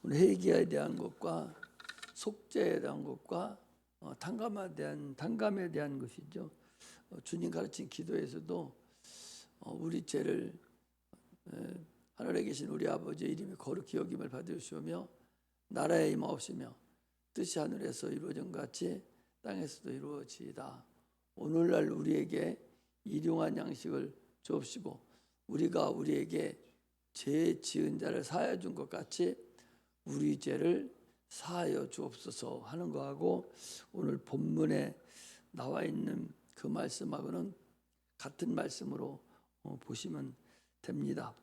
오늘 회개에 대한 것과 속죄에 대한 것과 단감에 대한 것이죠. 주님 가르친 기도에서도 우리 죄를 하늘에 계신 우리 아버지의 이름이 거룩히 여김을 받으시오며 나라에 임하옵시며 뜻이 하늘에서 이루어진 같이 땅에서도 이루어지이다. 오늘날 우리에게 일용할 양식을 주옵시고 우리가 우리에게 죄 지은 자를 사하여 준 것 같이 우리 죄를 사하여 주옵소서 하는 거하고 오늘 본문에 나와 있는 그 말씀하고는 같은 말씀으로 보시면 됩니다.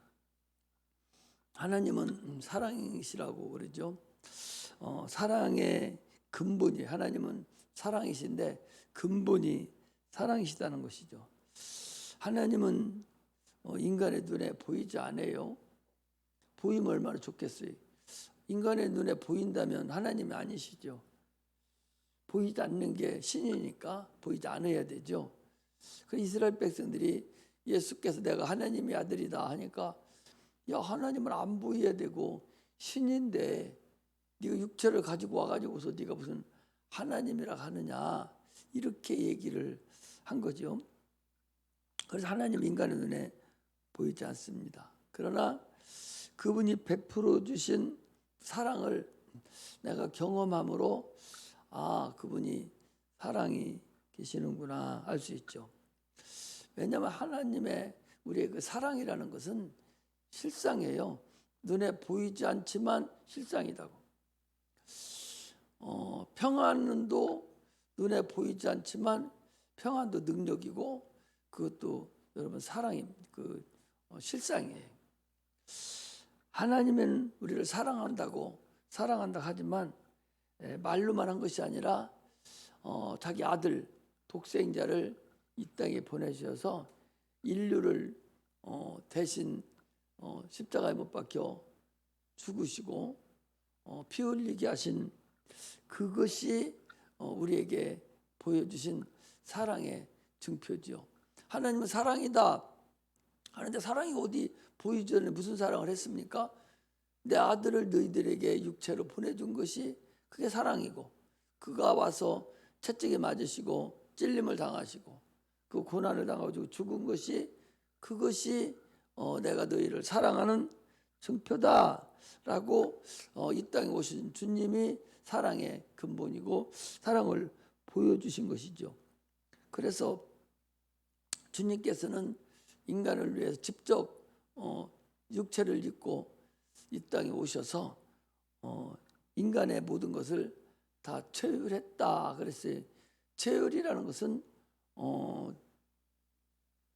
하나님은 사랑이시라고 그러죠. 사랑의 근본이, 하나님은 사랑이신데 근본이 사랑이시다는 것이죠. 하나님은 인간의 눈에 보이지 않아요. 보이면 얼마나 좋겠어요. 인간의 눈에 보인다면 하나님이 아니시죠. 보이지 않는 게 신이니까 보이지 않아야 되죠. 그 이스라엘 백성들이 예수께서 내가 하나님의 아들이다 하니까 야, 하나님은 안 보여야 되고 신인데 네가 육체를 가지고 와가지고서 네가 무슨 하나님이라 하느냐 이렇게 얘기를 한 거죠. 그래서 하나님 인간의 눈에 보이지 않습니다. 그러나 그분이 베풀어 주신 사랑을 내가 경험함으로 그분이 사랑이 계시는구나 알 수 있죠. 왜냐하면 하나님의 우리의 그 사랑이라는 것은 실상이에요. 눈에 보이지 않지만 실상이다고. 평안도 눈에 보이지 않지만 평안도 능력이고 그것도 여러분 사랑이 실상이에요. 하나님은 우리를 사랑한다 하지만 말로만 한 것이 아니라 자기 아들 독생자를 이 땅에 보내셔서 인류를 대신 십자가에 못 박혀 죽으시고 피 흘리게 하신 그것이 우리에게 보여주신 사랑의 증표지요. 하나님은 사랑이다 하는데 사랑이 어디 보이지 않는 무슨 사랑을 했습니까? 내 아들을 너희들에게 육체로 보내준 것이 그게 사랑이고 그가 와서 채찍에 맞으시고 찔림을 당하시고 그 고난을 당하고 죽은 것이 그것이 내가 너희를 사랑하는 증표다라고 이 땅에 오신 주님이 사랑의 근본이고 사랑을 보여주신 것이죠. 그래서 주님께서는 인간을 위해서 직접 육체를 입고 이 땅에 오셔서 인간의 모든 것을 다 체휼했다 그랬어요. 체휼이라는 것은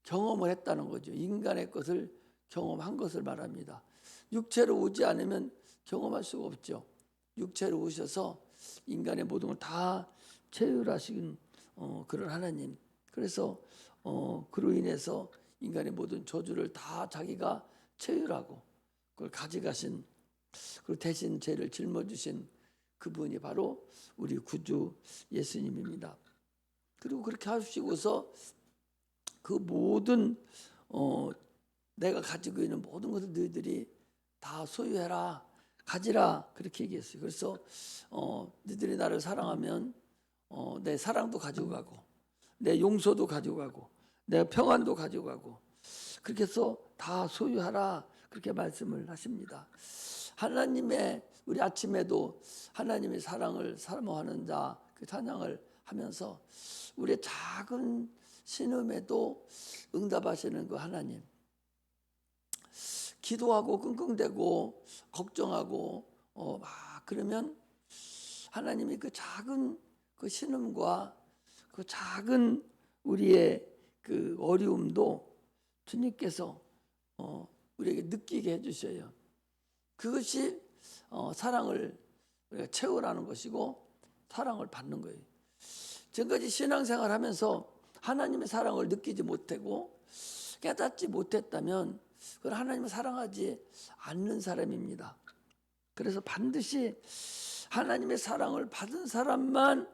경험을 했다는 거죠. 인간의 것을 경험한 것을 말합니다. 육체로 오지 않으면 경험할 수가 없죠. 육체로 오셔서 인간의 모든 걸 다 체휼하신 그런 하나님. 그래서 그로 인해서 인간의 모든 저주를 다 자기가 체휼하고 그걸 가져가신 그리고 대신 죄를 짊어지신 그분이 바로 우리 구주 예수님입니다. 그리고 그렇게 하시고서 그 모든 내가 가지고 있는 모든 것을 너희들이 다 소유해라 가지라 그렇게 얘기했어요. 그래서 너희들이 나를 사랑하면 내 사랑도 가지고 가고 내 용서도 가지고 가고 내 평안도 가지고 가고 그렇게 해서 다 소유하라 그렇게 말씀을 하십니다. 하나님의 우리 아침에도 하나님의 사랑을 사모하는 자 그 찬양을 하면서 우리의 작은 신음에도 응답하시는 그 하나님 기도하고 끙끙대고 걱정하고 막 그러면 하나님이 그 작은 그 신음과 그 작은 우리의 그 어려움도 주님께서 우리에게 느끼게 해주셔요. 그것이 사랑을 우리가 채우라는 것이고 사랑을 받는 거예요. 지금까지 신앙생활 하면서 하나님의 사랑을 느끼지 못하고 깨닫지 못했다면 그건 하나님을 사랑하지 않는 사람입니다. 그래서 반드시 하나님의 사랑을 받은 사람만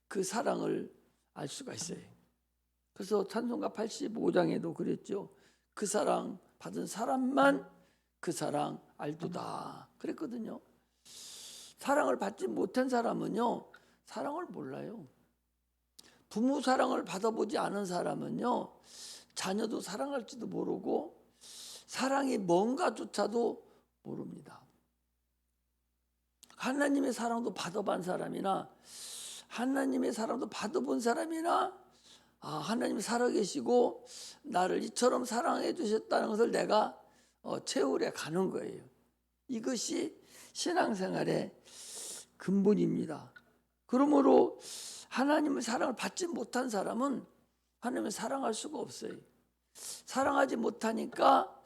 그 사랑을 알 수가 있어요. 그래서 찬송가 85장에도 그랬죠. 그 사랑 받은 사람만 그 사랑 알도다 그랬거든요. 사랑을 받지 못한 사람은요, 사랑을 몰라요. 부모 사랑을 받아보지 않은 사람은요, 자녀도 사랑할지도 모르고 사랑이 뭔가조차도 모릅니다. 하나님의 사랑도 받아본 사람이나 하나님의 사랑도 받아본 사람이나 하나님이 살아계시고 나를 이처럼 사랑해 주셨다는 것을 내가 체울해 가는 거예요. 이것이 신앙생활의 근본입니다. 그러므로 하나님의 사랑을 받지 못한 사람은 하나님을 사랑할 수가 없어요. 사랑하지 못하니까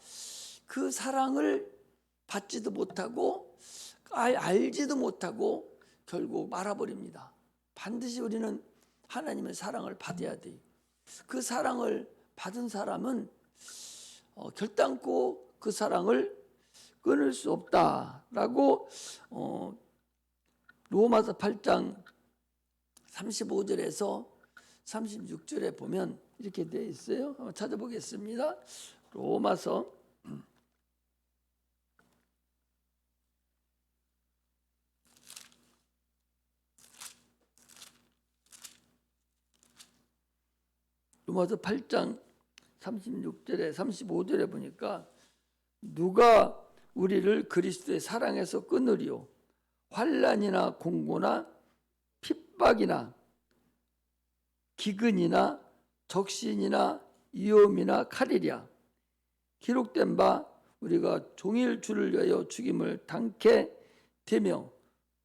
그 사랑을 받지도 못하고 알지도 못하고 결국 말아버립니다. 반드시 우리는 하나님의 사랑을 받아야 돼요. 그 사랑을 받은 사람은 결단코 그 사랑을 끊을 수 없다라고 로마서 8장 35절에서 36절에 보면 이렇게 되어 있어요. 한번 찾아보겠습니다. 로마서 8장 36절에 35절에 보니까 누가 우리를 그리스도의 사랑에서 끊으리요? 환난이나 공고나 핍박이나 기근이나 적신이나 위험이나 칼이랴. 기록된 바 우리가 종일 주를 위하여 죽임을 당케 되며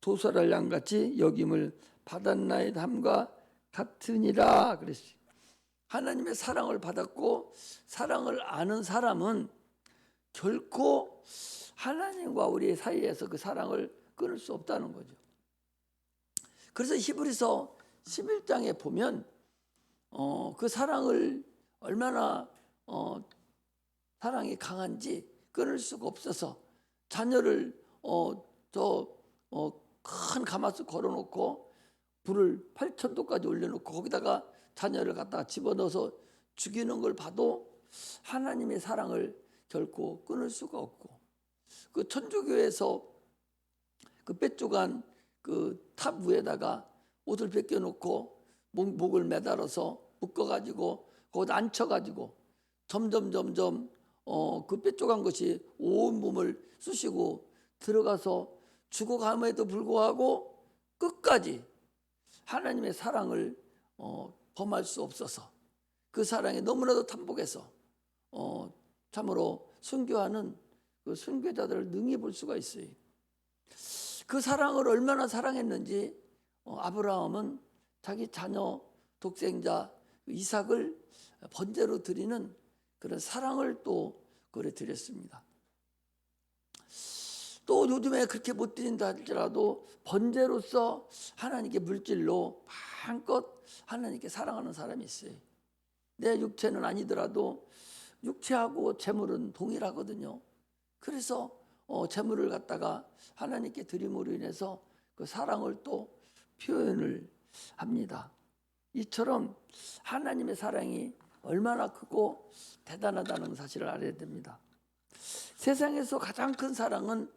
도살할 양같이 여김을 받았나이다함과 같으니라 그랬어요. 하나님의 사랑을 받았고 사랑을 아는 사람은 결코 하나님과 우리 사이에서 그 사랑을 끊을 수 없다는 거죠. 그래서 히브리서 11장에 보면 그 사랑을 얼마나 사랑이 강한지 끊을 수가 없어서 자녀를 큰 가마솥 걸어놓고 불을 8,000도까지 올려놓고 거기다가 자녀를 갖다가 집어넣어서 죽이는 걸 봐도 하나님의 사랑을 결코 끊을 수가 없고, 그 천주교에서 그 뺏겨간 그 탑 위에다가 옷을 벗겨놓고 목을 매달아서 묶어가지고 거기다 앉혀가지고 점점 그 뺏겨간 것이 온 몸을 쑤시고 들어가서 죽어감에도 불구하고 끝까지 하나님의 사랑을 범할 수 없어서 그 사랑에 너무나도 탐복해서 참으로 순교하는 그 순교자들을 능히 볼 수가 있어요. 그 사랑을 얼마나 사랑했는지 아브라함은 자기 자녀 독생자 이삭을 번제로 드리는 그런 사랑을 또 그래 드렸습니다. 또 요즘에 그렇게 못 드린다 할지라도 번제로서 하나님께 물질로 마음껏 하나님께 사랑하는 사람이 있어요. 내 육체는 아니더라도 육체하고 재물은 동일하거든요. 그래서 재물을 갖다가 하나님께 드림으로 인해서 그 사랑을 또 표현을 합니다. 이처럼 하나님의 사랑이 얼마나 크고 대단하다는 사실을 알아야 됩니다. 세상에서 가장 큰 사랑은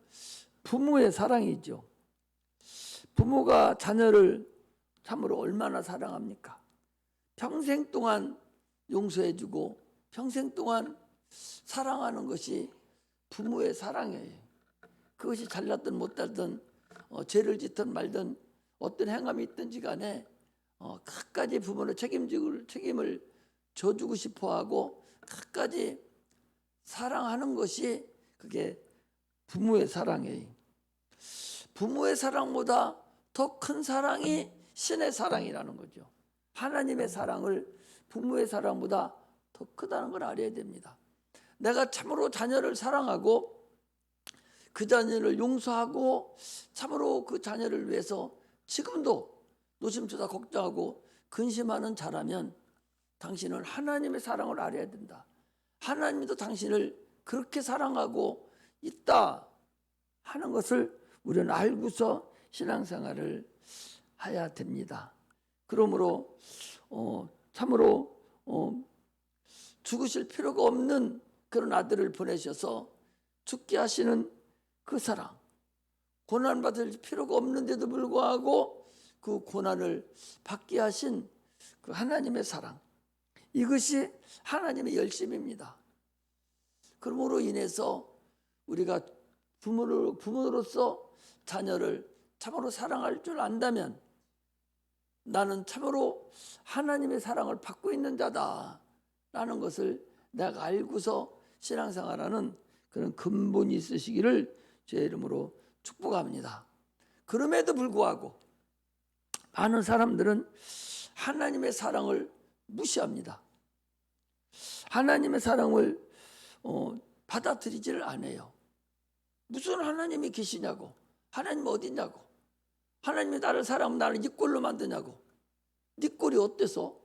부모의 사랑이죠. 부모가 자녀를 참으로 얼마나 사랑합니까? 평생 동안 용서해주고 평생 동안 사랑하는 것이 부모의 사랑이에요. 그것이 잘났든 못났든 죄를 짓든 말든 어떤 행함이 있든지 간에 끝까지 부모는 책임을 져주고 싶어하고 끝까지 사랑하는 것이 그게 부모의 사랑이에요. 부모의 사랑보다 더 큰 사랑이 신의 사랑이라는 거죠. 하나님의 사랑을 부모의 사랑보다 더 크다는 걸 알아야 됩니다. 내가 참으로 자녀를 사랑하고 그 자녀를 용서하고 참으로 그 자녀를 위해서 지금도 노심초사 걱정하고 근심하는 자라면 당신은 하나님의 사랑을 알아야 된다. 하나님도 당신을 그렇게 사랑하고 있다 하는 것을 우리는 알고서 신앙생활을 해야 됩니다. 그러므로 참으로 죽으실 필요가 없는 그런 아들을 보내셔서 죽게 하시는 그 사랑, 고난받을 필요가 없는데도 불구하고 그 고난을 받게 하신 그 하나님의 사랑, 이것이 하나님의 열심입니다. 그러므로 인해서 우리가 부모로서 자녀를 참으로 사랑할 줄 안다면 나는 참으로 하나님의 사랑을 받고 있는 자다라는 것을 내가 알고서 신앙생활하는 그런 근본이 있으시기를 주의 이름으로 축복합니다. 그럼에도 불구하고 많은 사람들은 하나님의 사랑을 무시합니다. 하나님의 사랑을 받아들이지를 않아요. 무슨 하나님이 계시냐고, 하나님 어디 있냐고, 하나님이 나를 사랑하면 나를 네 꼴로 만드냐고. 네 꼴이 어때서?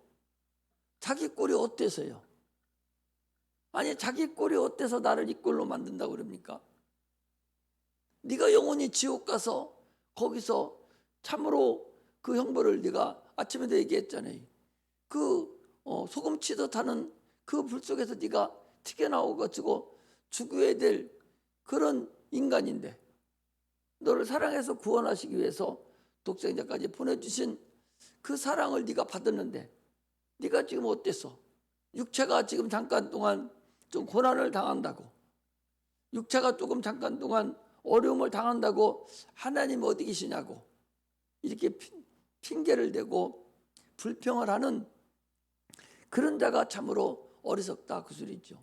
자기 꼴이 어때서요? 아니 자기 꼴이 어때서 나를 네 꼴로 만든다고 그럽니까? 네가 영원히 지옥 가서 거기서 참으로 그 형벌을 네가 아침에도 얘기했잖아요. 그 소금 치듯 하는 그 불 속에서 네가 튀겨나오고 죽어야 될 그런 인간인데 너를 사랑해서 구원하시기 위해서 독생자까지 보내주신 그 사랑을 네가 받았는데 네가 지금 어땠어? 육체가 지금 잠깐 동안 좀 고난을 당한다고, 육체가 조금 잠깐 동안 어려움을 당한다고 하나님 어디 계시냐고 이렇게 핑계를 대고 불평을 하는 그런 자가 참으로 어리석다 그 소리죠.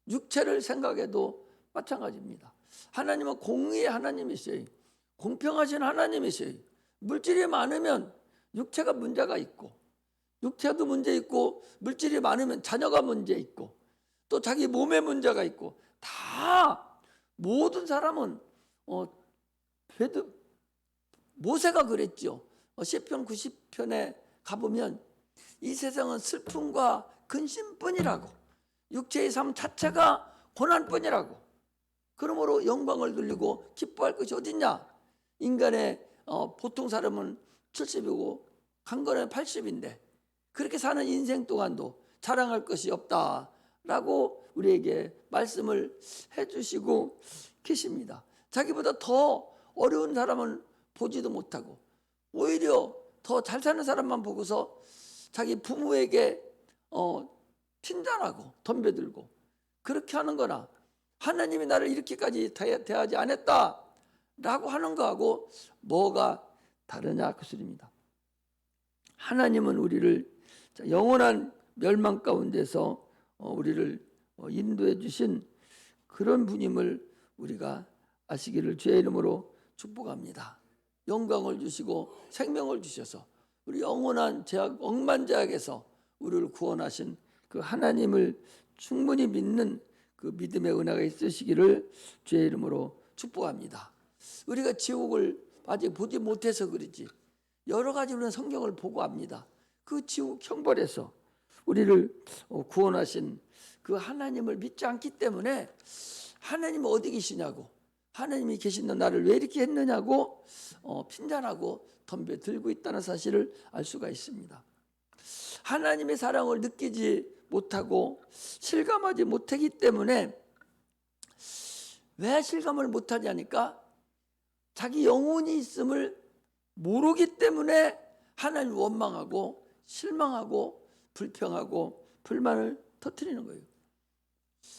육체를 생각해도 마찬가지입니다. 하나님은 공의의 하나님이세요. 공평하신 하나님이세요. 물질이 많으면 육체가 문제가 있고, 육체도 문제 있고, 물질이 많으면 자녀가 문제 있고, 또 자기 몸에 문제가 있고, 다 모든 사람은 모세가 그랬죠. 시편 90편에 가보면 이 세상은 슬픔과 근심뿐이라고, 육체의 삶 자체가 고난뿐이라고, 그러므로 영광을 돌리고 기뻐할 것이 어딨냐. 인간의 보통 사람은 70이고 강건은 80인데 그렇게 사는 인생 동안도 자랑할 것이 없다라고 우리에게 말씀을 해주시고 계십니다. 자기보다 더 어려운 사람은 보지도 못하고 오히려 더 잘 사는 사람만 보고서 자기 부모에게 핀잔하고 덤벼들고 그렇게 하는 거나 하나님이 나를 이렇게까지 대하지 않았다라고 하는 거하고 뭐가 다르냐 그 소리입니다. 하나님은 우리를 영원한 멸망 가운데서 우리를 인도해 주신 그런 분임을 우리가 아시기를 주의 이름으로 축복합니다. 영광을 주시고 생명을 주셔서 우리 영원한 죄악 억만죄악에서 우리를 구원하신 그 하나님을 충분히 믿는 그 믿음의 은혜가 있으시기를 주의 이름으로 축복합니다. 우리가 지옥을 아직 보지 못해서 그렇지 여러 가지 우리는 성경을 보고 압니다. 그 지옥 형벌에서 우리를 구원하신 그 하나님을 믿지 않기 때문에 하나님 어디 계시냐고, 하나님이 계신데 나를 왜 이렇게 했느냐고 핀잔하고 덤벼들고 있다는 사실을 알 수가 있습니다. 하나님의 사랑을 느끼지 못하고 실감하지 못하기 때문에, 왜 실감을 못하냐니까 자기 영혼이 있음을 모르기 때문에 하나님을 원망하고 실망하고 불평하고 불만을 터뜨리는 거예요.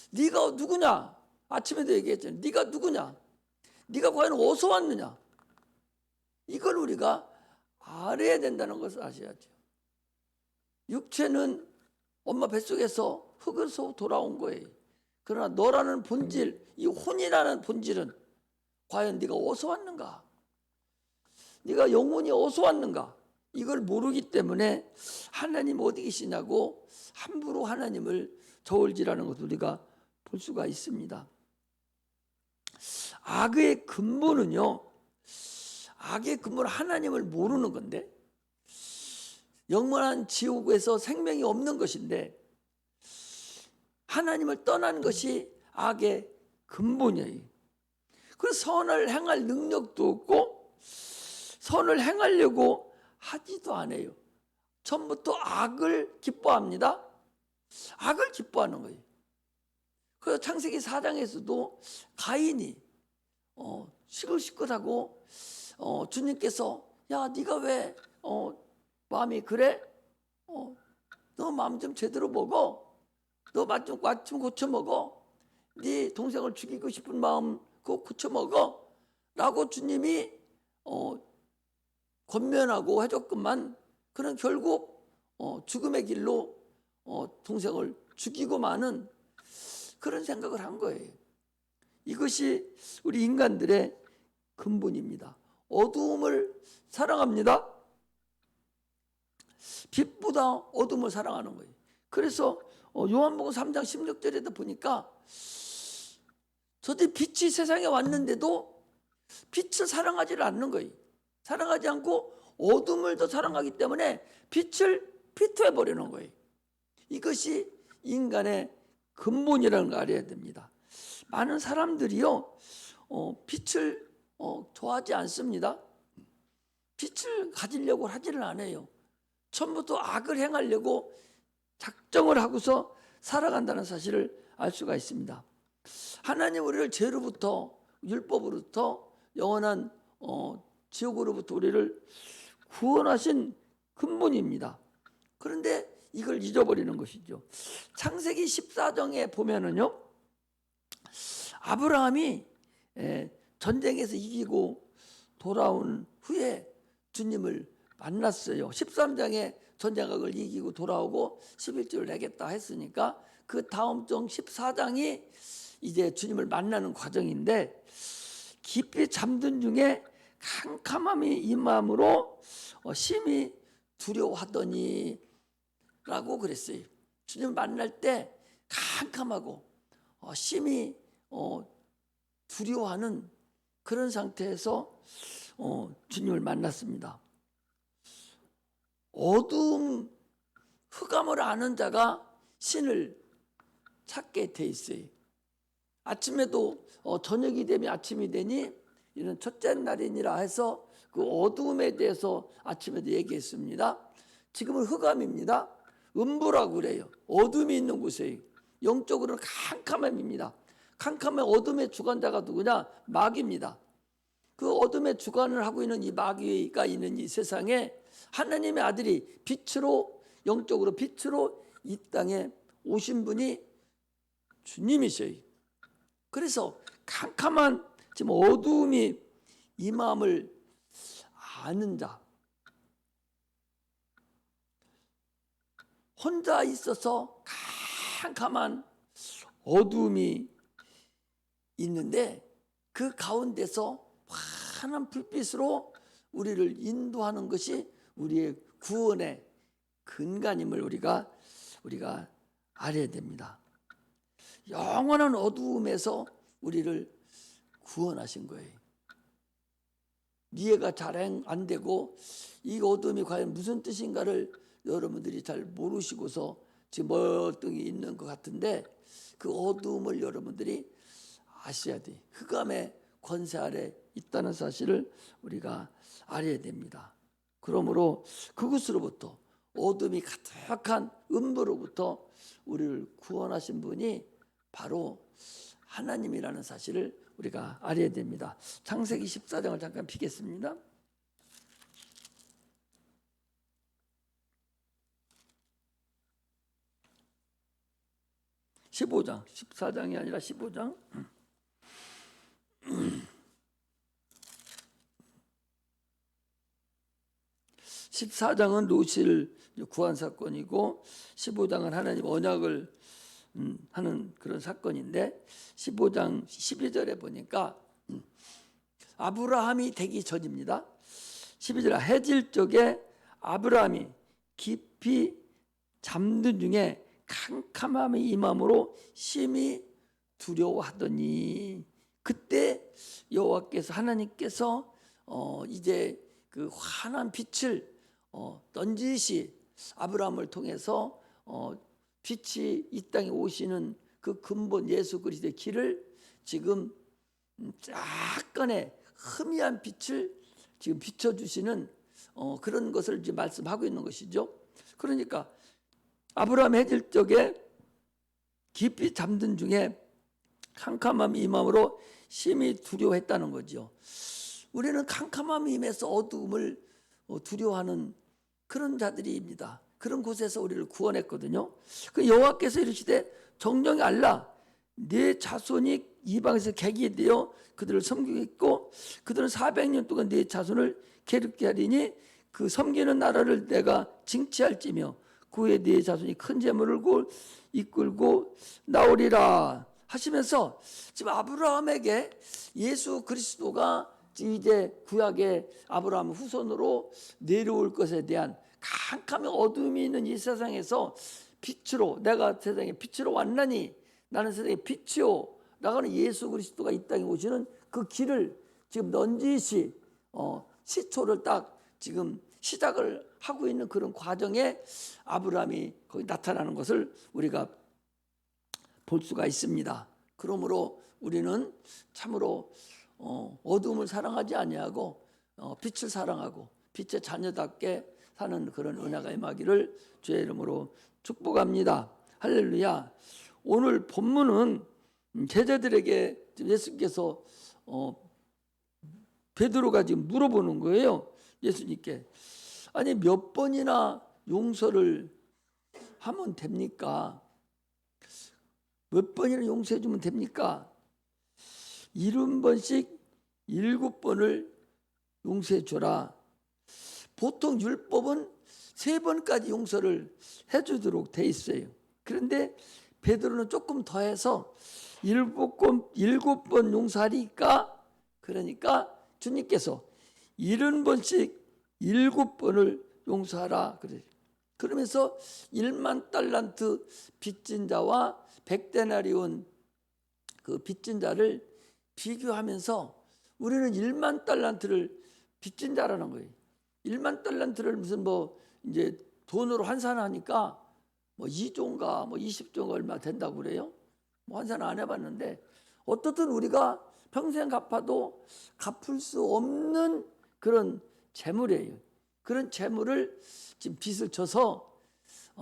네가 누구냐? 아침에도 얘기했잖아요. 네가 누구냐? 네가 과연 어디서 왔느냐? 이걸 우리가 알아야 된다는 것을 아셔야죠. 육체는 엄마 뱃속에서 흙에서 돌아온 거예요. 그러나 너라는 본질, 이 혼이라는 본질은 과연 네가 어디서 왔는가? 네가 영혼이 어디서 왔는가? 이걸 모르기 때문에 하나님 어디 계시냐고 함부로 하나님을 저울질하는 것을 우리가 볼 수가 있습니다. 악의 근본은요, 악의 근본은 하나님을 모르는 건데, 영원한 지옥에서 생명이 없는 것인데 하나님을 떠난 것이 악의 근본이에요. 그래서 선을 행할 능력도 없고 선을 행하려고 하지도 않아요. 처음부터 악을 기뻐합니다. 악을 기뻐하는 거예요. 그래서 창세기 4장에서도 가인이 시끌시끌하고 주님께서 야 네가 왜 마음이 그래? 너 마음 좀 제대로 먹어. 너 맛 좀 고쳐 먹어. 네 동생을 죽이고 싶은 마음 그거 고쳐 먹어. 라고 주님이 권면하고 해줬건만 그는 결국 죽음의 길로 동생을 죽이고 마는 그런 생각을 한 거예요. 이것이 우리 인간들의 근본입니다. 어두움을 사랑합니다. 빛보다 어둠을 사랑하는 거예요. 그래서 요한복음 3장 16절에도 보니까 저들이 빛이 세상에 왔는데도 빛을 사랑하지를 않는 거예요. 사랑하지 않고 어둠을 더 사랑하기 때문에 빛을 피투해 버리는 거예요. 이것이 인간의 근본이라는 걸 알아야 됩니다. 많은 사람들이요 빛을 좋아하지 않습니다. 빛을 가지려고 하지를 않아요. 처음부터 악을 행하려고 작정을 하고서 살아간다는 사실을 알 수가 있습니다. 하나님 우리를 죄로부터 율법으로부터 영원한 지옥으로부터 우리를 구원하신 근본입니다. 그런데 이걸 잊어버리는 것이죠. 창세기 14장에 보면은요 아브라함이 전쟁에서 이기고 돌아온 후에 주님을 만났어요. 13장에 전쟁을 이기고 돌아오고 11조를 내겠다 했으니까 그 다음 장 14장이 이제 주님을 만나는 과정인데 깊이 잠든 중에 캄캄함이 임함으로 심히 두려워하더니 라고 그랬어요. 주님을 만날 때 캄캄하고 심히 두려워하는 그런 상태에서 주님을 만났습니다. 어두움 흑암을 아는 자가 신을 찾게 돼 있어요. 아침에도 저녁이 되면 아침이 되니 이는 첫째 날이니라 해서 그 어두움에 대해서 아침에도 얘기했습니다. 지금은 흑암입니다. 음부라고 그래요. 어둠이 있는 곳이에요. 영적으로는 캄캄함입니다. 캄캄한 어둠의 주관자가 누구냐? 마귀입니다. 그 어둠의 주관을 하고 있는 이 마귀가 있는 이 세상에 하나님의 아들이 빛으로 영적으로 빛으로 이 땅에 오신 분이 주님이셔요. 그래서 캄캄한 지금 어두움이 이 마음을 아는 자, 혼자 있어서 캄캄한 어두움이 있는데 그 가운데서 환한 불빛으로 우리를 인도하는 것이 우리의 구원의 근간임을 우리가 알아야 됩니다. 영원한 어두움에서 우리를 구원하신 거예요. 이해가 잘 안 되고 이 어둠이 과연 무슨 뜻인가를 여러분들이 잘 모르시고서 지금 멀뚱히 있는 것 같은데 그 어두움을 여러분들이 아셔야 돼요. 흑암의 권세 아래 있다는 사실을 우리가 알아야 됩니다. 그러므로 그것으로부터 어둠이 가득한 음부로부터 우리를 구원하신 분이 바로 하나님이라는 사실을 우리가 알아야 됩니다. 창세기 14장을 잠깐 피겠습니다. 15장, 14장이 아니라 15장. 14장은 롯을 구한 사건이고 15장은 하나님 언약을 하는 그런 사건인데 15장 12절에 보니까 아브라함이 되기 전입니다. 12절 해질 적에 아브라함이 깊이 잠든 중에 캄캄함이 임함으로 심히 두려워하더니 그때 여호와께서 하나님께서 이제 그 환한 빛을 넌지시 아브라함을 통해서 빛이 이 땅에 오시는 그 근본 예수 그리스도의 길을 지금 약간의 흐미한 빛을 지금 비춰주시는 그런 것을 이제 말씀하고 있는 것이죠. 그러니까 아브라함 해질 적에 깊이 잠든 중에 캄캄함이 임함으로 심히 두려워했다는 거죠. 우리는 캄캄함이 임해서 어두움을 두려워하는 그런 자들입니다. 그런 곳에서 우리를 구원했거든요. 그 여호와께서 이르시되 정령이 알라 네 자손이 이방에서 객이 되어 그들을 섬기겠고 그들은 400년 동안 네 자손을 괴롭게 하리니 그 섬기는 나라를 내가 징치할지며 그 후에 네 자손이 큰 재물을 이끌고 나오리라 하시면서 지금 아브라함에게 예수 그리스도가 이제 구약의 아브라함 후손으로 내려올 것에 대한 캄캄한 어둠이 있는 이 세상에서 빛으로 내가 세상에 빛으로 왔나니 나는 세상의 빛이요 나가는 예수 그리스도가 이 땅에 오시는 그 길을 지금 넌지시 시초를 딱 지금 시작을 하고 있는 그런 과정에 아브라함이 거기 나타나는 것을 우리가 볼 수가 있습니다. 그러므로 우리는 참으로 어둠을 사랑하지 아니하고 빛을 사랑하고 빛의 자녀답게 사는 그런 은혜가 임하기를 주의 이름으로 축복합니다. 할렐루야. 오늘 본문은 제자들에게 예수님께서 베드로가 지금 물어보는 거예요. 예수님께 아니 몇 번이나 용서를 하면 됩니까? 몇 번이나 용서해 주면 됩니까? 70번씩 7번을 용서해 줘라. 보통 율법은 3번까지 용서를 해주도록 돼 있어요. 그런데 베드로는 조금 더해서 7번 용서하니까 그러니까 주님께서 70번씩 7번을 용서하라 그래요. 그러면서 1만 달란트 빚진 자와 100데나리온 그 빚진 자를 비교하면서 우리는 1만 달란트를 빚진 자라는 거예요. 1만 달란트를 무슨 이제 돈으로 환산하니까 2조인가 20조인가 얼마 된다고 그래요. 환산 안 해봤는데 어떻든 우리가 평생 갚아도 갚을 수 없는 그런 재물이에요. 그런 재물을 지금 빚을 져서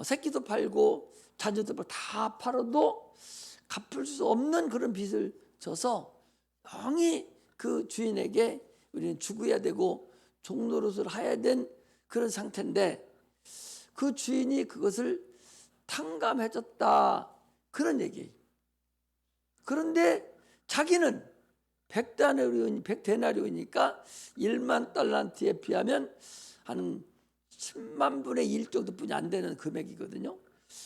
새끼도 팔고 자녀도 다 팔아도 갚을 수 없는 그런 빚을 져서 영이 그 주인에게 우리는 죽어야 되고 종노릇을 해야 된 그런 상태인데 그 주인이 그것을 탕감해줬다 그런 얘기예요. 그런데 자기는 100데나리온이니까 1만 달란트에 비하면 한 10만 분의 1 정도뿐이 안 되는 금액이거든요.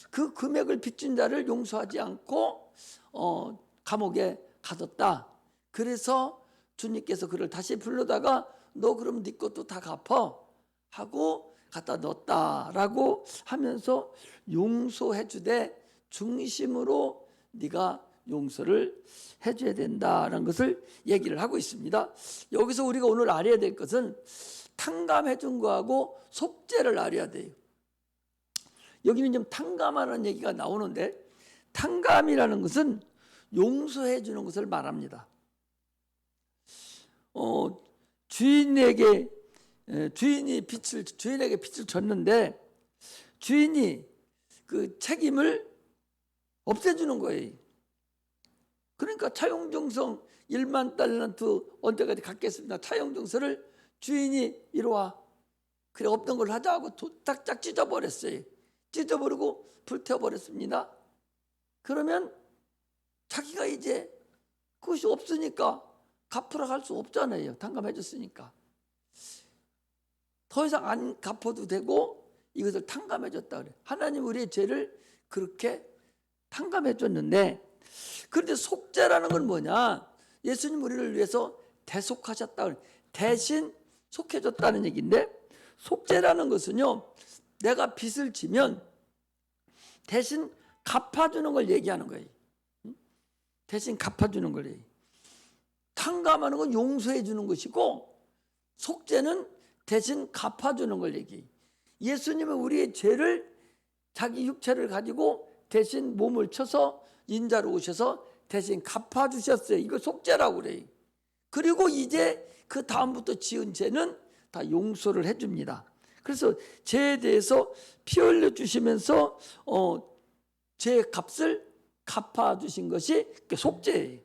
그 금액을 빚진 자를 용서하지 않고 감옥에 가뒀다. 그래서 주님께서 그를 다시 불러다가 너 그럼 네 것도 다 갚아 하고 갖다 넣었다라고 하면서 용서해 주되 중심으로 네가 용서를 해줘야 된다는 것을 얘기를 하고 있습니다. 여기서 우리가 오늘 알아야 될 것은 탕감해 준 거하고 속죄를 알아야 돼요. 여기는 좀 탕감하는 얘기가 나오는데 탕감이라는 것은 용서해 주는 것을 말합니다. 주인에게 주인에게 빚을 졌는데 주인이 그 책임을 없애주는 거예요. 그러니까 차용증서 1만 달란트 언제까지 갚겠습니다. 차용증서를 주인이 이리와 그래 없던 걸 하자고 딱딱 찢어버렸어요. 찢어버리고 불태워버렸습니다. 그러면 자기가 이제 그것이 없으니까 갚으러 갈 수 없잖아요. 탕감해줬으니까. 더 이상 안 갚아도 되고 이것을 탕감해줬다 그래. 하나님 우리의 죄를 그렇게 탕감해줬는데 그런데 속죄라는 건 뭐냐? 예수님 우리를 위해서 대속하셨다 그래. 대신 속해줬다는 얘기인데 속죄라는 것은요 내가 빚을 지면 대신 갚아주는 걸 얘기하는 거예요. 대신 갚아주는 거예요. 탕감하는 건 용서해 주는 것이고 속죄는 대신 갚아주는 걸 얘기해요. 예수님은 우리의 죄를 자기 육체를 가지고 대신 몸을 쳐서 인자로 오셔서 대신 갚아주셨어요. 이거 속죄라고 그래요. 그리고 이제 그 다음부터 지은 죄는 다 용서를 해줍니다. 그래서 죄에 대해서 피 흘려주시면서 죄 값을 갚아주신 것이 속죄예요.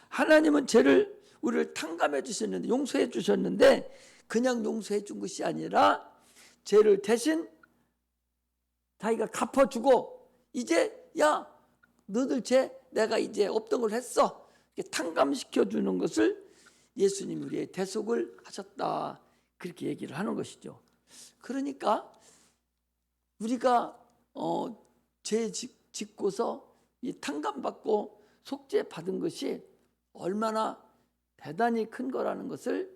하나님은 죄를 우리를 탕감해 주셨는데, 용서해 주셨는데, 그냥 용서해 준 것이 아니라 죄를 대신 자기가 갚아주고, 이제 야 너들 죄 내가 이제 없던 걸 했어, 이렇게 탕감시켜 주는 것을 예수님 우리의 대속을 하셨다, 그렇게 얘기를 하는 것이죠. 그러니까 우리가 죄 짓고서 이 탕감받고 속죄 받은 것이 얼마나 대단히 큰 거라는 것을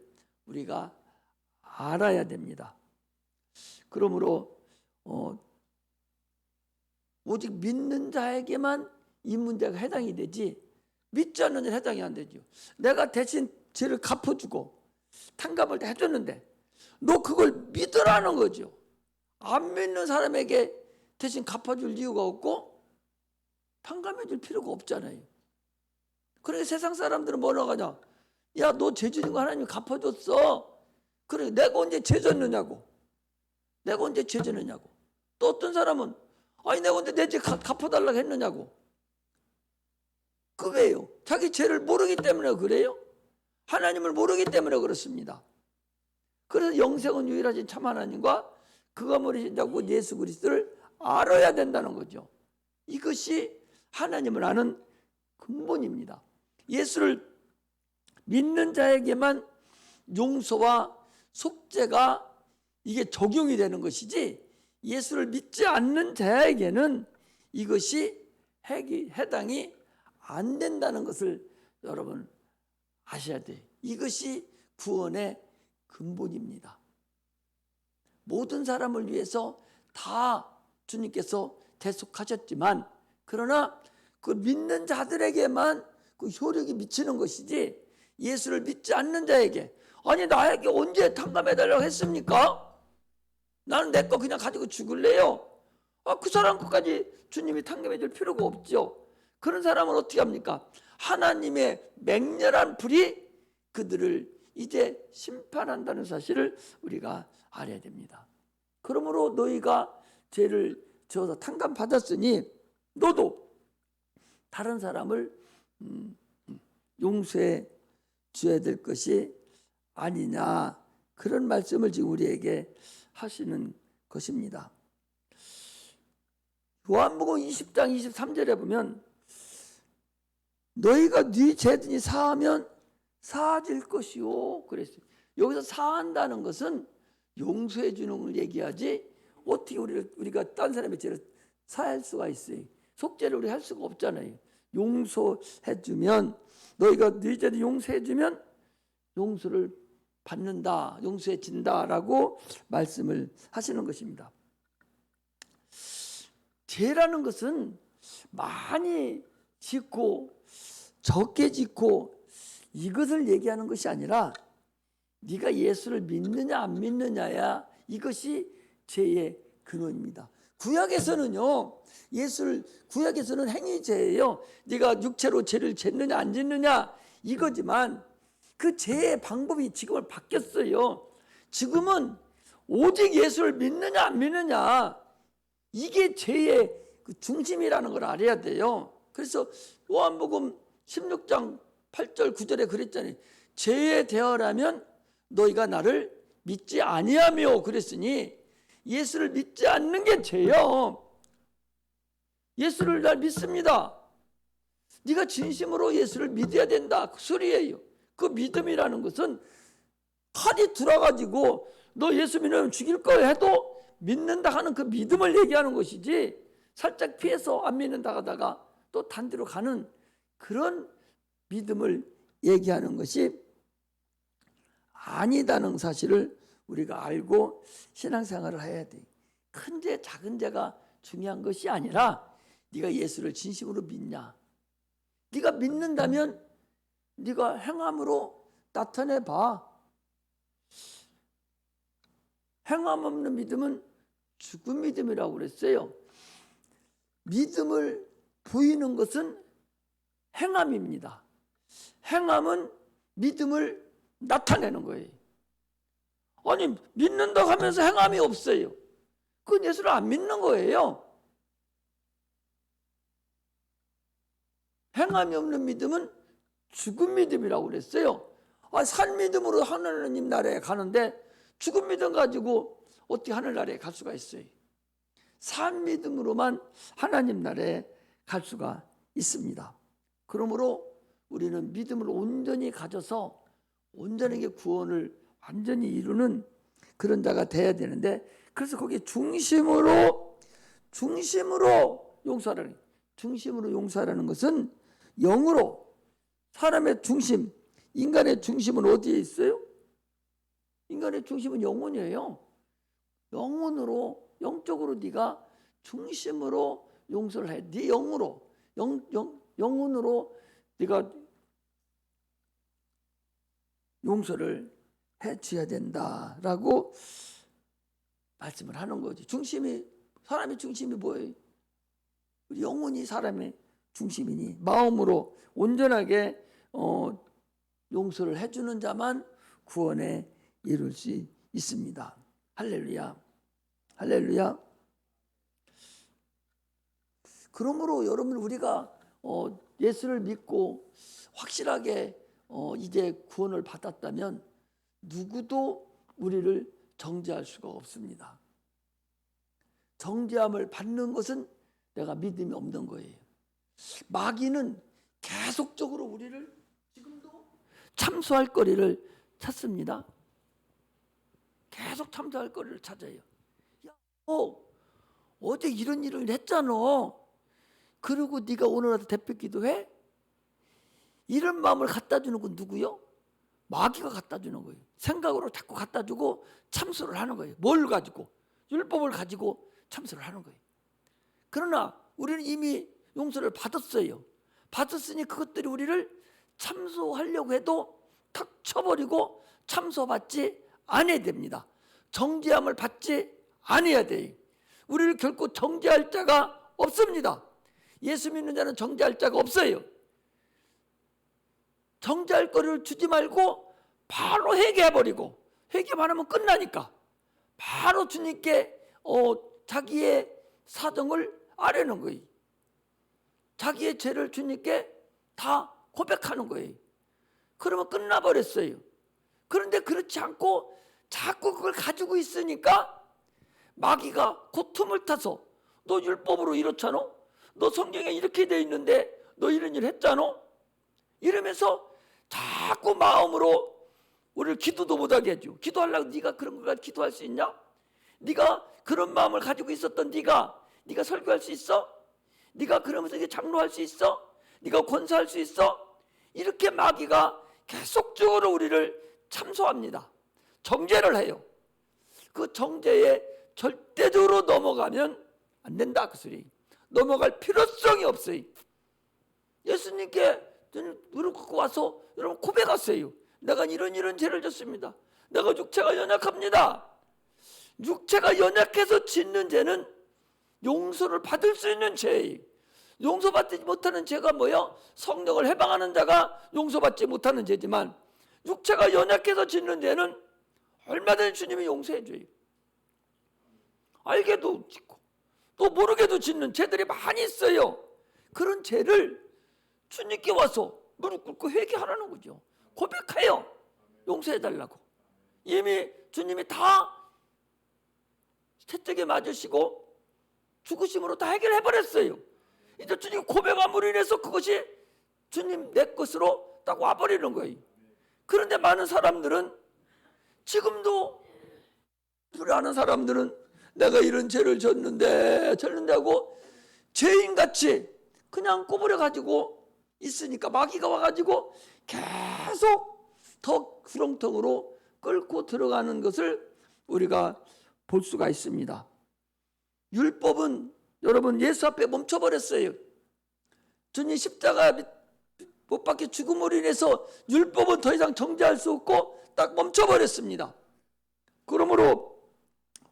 우리가 알아야 됩니다. 그러므로 오직 믿는 자에게만 이 문제가 해당이 되지, 믿지 않는 자는 해당이 안 되죠. 내가 대신 죄를 갚아주고 탕감을 다 해줬는데 너 그걸 믿으라는 거죠. 안 믿는 사람에게 대신 갚아줄 이유가 없고 탕감해줄 필요가 없잖아요. 그러니까 세상 사람들은 뭐라고 하냐, 야 너 죄 지은 거 하나님이 갚아줬어. 그래 내가 언제 죄 졌느냐고, 내가 언제 죄 졌느냐고. 또 어떤 사람은 아니 내가 언제 내 죄 갚아달라고 했느냐고. 그 왜요? 자기 죄를 모르기 때문에 그래요? 하나님을 모르기 때문에 그렇습니다. 그래서 영생은 유일하신 참 하나님과 그가 머리신 자고 예수 그리스도를 알아야 된다는 거죠. 이것이 하나님을 아는 근본입니다. 예수를 믿는 자에게만 용서와 속죄가 이게 적용이 되는 것이지, 예수를 믿지 않는 자에게는 이것이 해당이 안 된다는 것을 여러분 아셔야 돼요. 이것이 구원의 근본입니다. 모든 사람을 위해서 다 주님께서 대속하셨지만, 그러나 그 믿는 자들에게만 그 효력이 미치는 것이지, 예수를 믿지 않는 자에게 아니 나에게 언제 탕감해달라고 했습니까? 나는 내 거 그냥 가지고 죽을래요. 그 사람 것까지 주님이 탕감해줄 필요가 없죠. 그런 사람은 어떻게 합니까? 하나님의 맹렬한 불이 그들을 이제 심판한다는 사실을 우리가 알아야 됩니다. 그러므로 너희가 죄를 지어서 탕감받았으니 너도 다른 사람을 용서해 줘야 될 것이 아니냐, 그런 말씀을 지금 우리에게 하시는 것입니다. 요한복음 20장 23절에 보면 너희가 네 죄든지 사하면 사하질 것이요 그랬어요. 여기서 사한다는 것은 용서해 주는 걸 얘기하지, 어떻게 우리가 딴 사람의 죄를 사할 수가 있어요? 속죄를 우리 할 수가 없잖아요. 용서해 주면, 너희가 네 죄를 용서해 주면 용서를 받는다, 용서해 진다라고 말씀을 하시는 것입니다. 죄라는 것은 많이 짓고 적게 짓고 이것을 얘기하는 것이 아니라 네가 예수를 믿느냐 안 믿느냐야, 이것이 죄의 근원입니다. 구약에서는요, 구약에서는 행위죄예요. 네가 육체로 죄를 짓느냐 안 짓느냐 이거지만, 그 죄의 방법이 지금은 바뀌었어요. 지금은 오직 예수를 믿느냐 안 믿느냐, 이게 죄의 그 중심이라는 걸 알아야 돼요. 그래서 요한복음 16장 8절 9절에 그랬잖아요. 죄에 대하라면 너희가 나를 믿지 아니하며 그랬으니, 예수를 믿지 않는 게 죄요. 예수를 날 믿습니다. 네가 진심으로 예수를 믿어야 된다, 그 소리예요. 그 믿음이라는 것은 칼이 들어가지고 너 예수 믿으면 죽일 거야 해도 믿는다 하는 그 믿음을 얘기하는 것이지, 살짝 피해서 안 믿는다 하다가 또 단뒤로 가는 그런 믿음을 얘기하는 것이 아니다는 사실을 우리가 알고 신앙생활을 해야 돼. 큰 죄 작은 죄가 중요한 것이 아니라 네가 예수를 진심으로 믿냐. 네가 믿는다면 네가 행함으로 나타내봐. 행함 없는 믿음은 죽은 믿음이라고 그랬어요. 믿음을 보이는 것은 행함입니다. 행함은 믿음을 나타내는 거예요. 아니 믿는다고 하면서 행함이 없어요. 그건 예수를 안 믿는 거예요. 행함이 없는 믿음은 죽은 믿음이라고 그랬어요. 산 믿음으로 하나님 나라에 가는데 죽은 믿음 가지고 어떻게 하늘나라에 갈 수가 있어요? 산 믿음으로만 하나님 나라에 갈 수가 있습니다. 그러므로 우리는 믿음을 온전히 가져서 온전하게 구원을 완전히 이루는 그런 자가 돼야 되는데, 그래서 거기에 중심으로 용서하라는 것은 영으로, 사람의 중심, 인간의 중심은 어디에 있어요? 인간의 중심은 영혼이에요. 영적으로 네가 중심으로 용서를 해. 네 영혼으로 네가 용서를 해줘야 된다라고 말씀을 하는 거지. 사람의 중심이 뭐예요? 우리 영혼이 사람의 중심이니 마음으로 온전하게 용서를 해주는 자만 구원에 이룰 수 있습니다. 할렐루야. 할렐루야. 그러므로 여러분, 우리가 예수를 믿고 확실하게 이제 구원을 받았다면 누구도 우리를 정죄할 수가 없습니다. 정죄함을 받는 것은 내가 믿음이 없는 거예요. 마귀는 계속적으로 우리를 지금도 참소할 거리를 찾습니다. 계속 참소할 거리를 찾아요. 야, 어제 이런 일을 했잖아. 그리고 네가 오늘 와서 대표 기도해? 이런 마음을 갖다 주는 건 누구요? 마귀가 갖다 주는 거예요. 생각으로 자꾸 갖다 주고 참소를 하는 거예요. 뭘 가지고? 율법을 가지고 참소를 하는 거예요. 그러나 우리는 이미 용서를 받았어요. 받았으니 그것들이 우리를 참소하려고 해도 탁 쳐버리고 참소받지 않아야 됩니다. 정죄함을 받지 않아야 돼요. 우리를 결코 정죄할 자가 없습니다. 예수 믿는 자는 정죄할 자가 없어요. 정죄할 거리를 주지 말고 바로 회개해버리고, 회개만 하면 끝나니까 바로 주님께 자기의 사정을 아뢰는 거예요. 자기의 죄를 주님께 다 고백하는 거예요. 그러면 끝나버렸어요. 그런데 그렇지 않고 자꾸 그걸 가지고 있으니까 마귀가 그 틈을 타서 너 율법으로 이렇잖아? 너 성경에 이렇게 돼 있는데 너 이런 일 했잖아? 이러면서 자꾸 마음으로 우리를 기도도 못하게 해줘. 기도하려고 네가 그런 걸 가지고 기도할 수 있냐? 네가 그런 마음을 가지고 있었던 네가 설교할 수 있어? 네가 그러면서 이게 장로할 수 있어? 네가 권사할 수 있어? 이렇게 마귀가 계속적으로 우리를 참소합니다. 정죄를 해요. 그 정죄에 절대적으로 넘어가면 안 된다, 그 소리. 넘어갈 필요성이 없어요. 예수님께 무릎 꿇고 와서 여러분 고백하세요. 내가 이런 죄를 졌습니다. 내가 육체가 연약합니다. 육체가 연약해서 짓는 죄는 용서를 받을 수 있는 죄예요. 용서받지 못하는 죄가 뭐야? 성령을 해방하는 자가 용서받지 못하는 죄지만, 육체가 연약해서 짓는 죄는 얼마든지 주님이 용서해 줘요. 알게도 짓고 또 모르게도 짓는 죄들이 많이 있어요. 그런 죄를 주님께 와서 무릎 꿇고 회개하라는 거죠. 고백해요. 용서해 달라고. 이미 주님이 다 채찍에 맞으시고 죽으심으로 다 해결해 버렸어요. 이제 주님 고백함으로 인해서 그것이 주님 내 것으로 딱 와버리는 거예요. 그런데 많은 사람들은 지금도, 아는 사람들은 내가 이런 죄를 졌는데 하고 죄인같이 그냥 꼬부려 가지고 있으니까 마귀가 와가지고 계속 더 구렁텅으로 끌고 들어가는 것을 우리가 볼 수가 있습니다. 율법은 여러분 예수 앞에 멈춰버렸어요. 주님 십자가 못 박혀 죽음으로 인해서 율법은 더 이상 정죄할 수 없고 딱 멈춰버렸습니다. 그러므로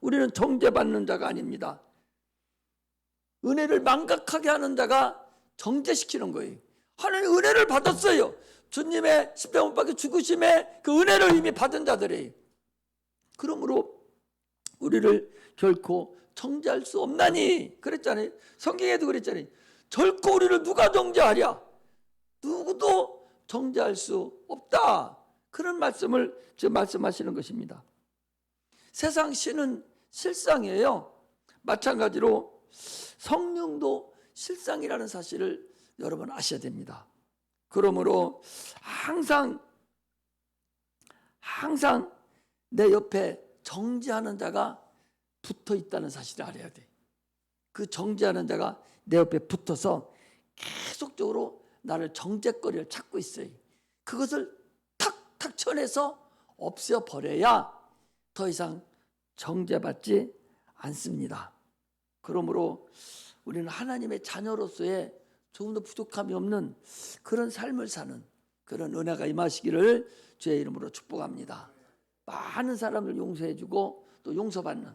우리는 정죄받는 자가 아닙니다. 은혜를 망각하게 하는 자가 정죄시키는 거예요. 하나님 은혜를 받았어요. 주님의 십자가 못 박혀 죽으심에 그 은혜를 이미 받은 자들이에요. 그러므로 우리를 결코 정죄할 수 없나니 그랬잖아요. 성경에도 그랬잖아요. 결코 우리를 누가 정죄하랴? 누구도 정죄할 수 없다. 그런 말씀을 지금 말씀하시는 것입니다. 세상 신은 실상이에요. 마찬가지로 성령도 실상이라는 사실을 여러분 아셔야 됩니다. 그러므로 항상 내 옆에 정죄하는 자가 붙어 있다는 사실을 알아야 돼. 그 정죄하는 자가 내 옆에 붙어서 계속적으로 나를 정죄거리를 찾고 있어요. 그것을 탁탁 쳐내서 없애버려야 더 이상 정죄받지 않습니다. 그러므로 우리는 하나님의 자녀로서의 조금 더 부족함이 없는 그런 삶을 사는 그런 은혜가 임하시기를 주의 이름으로 축복합니다. 많은 사람을 용서해주고 또 용서받는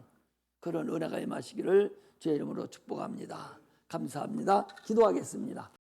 그런 은혜가 임하시기를 주의 이름으로 축복합니다. 감사합니다. 기도하겠습니다.